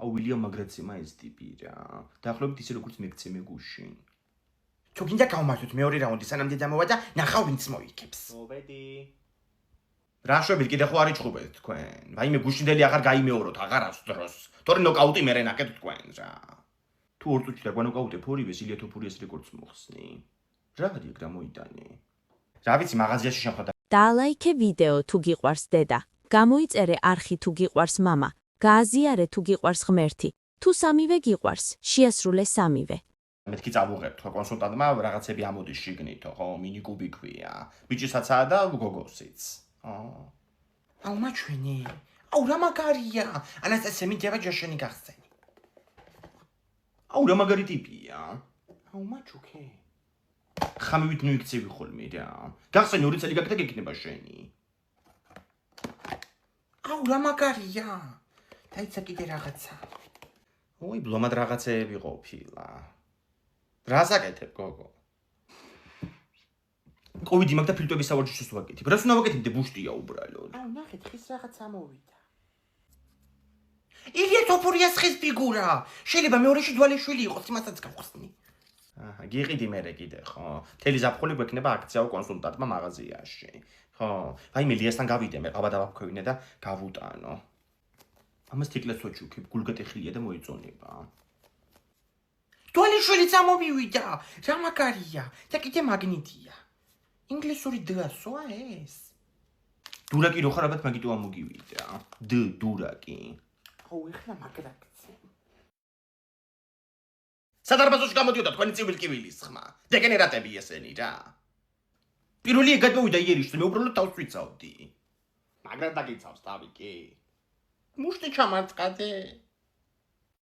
აუ ვილიამ მაგრაცემა ეს ტიპი რა. დაახლოებით ისე როგორც მეკცემე გუშინ. თუ გინდა გავმართოთ მეორე რაუნდი სანამ დედა მოვა და ნახავ ვინც მოიქებს. მოვედი. რა შვებით კიდე ხო არის ჭუბეთ თქვენ? ვაიმე გუშინდელი აღარ გაიმეოროთ, აღარ აქვს დროს. თორე ნოკაუტი მერე ნახეთ თქვენ რა. თუ ორ წუთში და გვანოკაუტებ ორივეს ილია თოფურიას რეკორდს მოხსნი. რა არის ეგ გამოიტანე? რა ვიცი მაღაზიაში შემხდა. დაალაიქე ვიდეო თუ გიყვარს დედა. გამოიწერე არხი თუ გიყვარს მამა. გააზიარე თუ გიყვარს ღმერთი. თუ სამივე გიყვარს, შეასრულე სამივე. მეთქი წავუღებთ ხო კონსულტანტმა რაღაცები ამოდის შიგნითო ხო მინიკუბი ქვია. ბიჭისაცაა და გოგოსიც. აუ მაჩვენი. აუ რა მაგარია. ანასტასია მინდა ჯაშენი გახსენი. აუ რა მაგარი ტიპია. აუ მაჩუქე. ხამივით ნუიქცევი ხოლმე რა. გახსენი 2 წელი გაკეთე გეკნება შენი. აუ რა მაგარია. დაიცა კიდე რაღაცა. ოი ბლომად რაღაცეები ყოფილა. რა საკეთებ გოგო? კოვიდი მაგ და ფილტვების სავარჯიშოს ვაკეთებ. რას უნდა ვაკეთებდე ბუშტია უბრალოდ. აუ ნახეთ ხის რაღაცა მოვიდა. ილია თოფურიას ხის ფიგურა. შეიძლება მეორეში დვალეშვილი იყოს, იმასაც გავხსნი. აჰა, გიყიდი მერე კიდე ხო? თელი ზაფხული გვექნება აქცია კონსულტანტმა მაღაზიაში. ხო, ვაიმე ლიასთან გავიდე, მე ყავა დავაქვევინე და გავუტანო. ამას თიკლას ვაჩუქებ, გულგატეხილია და მოეწონება. დვალეშვილიც ამოვივიდა. რა მაგარია. და კიდე მაგნიტია. ინგლისური დასოა ეს. დურაკი რო ხარ ალბათ მაგიტო ამოგივიდა. დურაკი. აუ ეხლა მაგრაკცე. სადარბაზოში გამოდიოდა თქვენი ცივილკივილის ხმა. დეგენერატები ესენი რა. პირველი ეგ გადმოვიდა იერიშზე, მე უბრალოდ თავს ვიცავდი. მაგრამ დაგიცავს თავი კი. მუშტი ჩამარწყადე.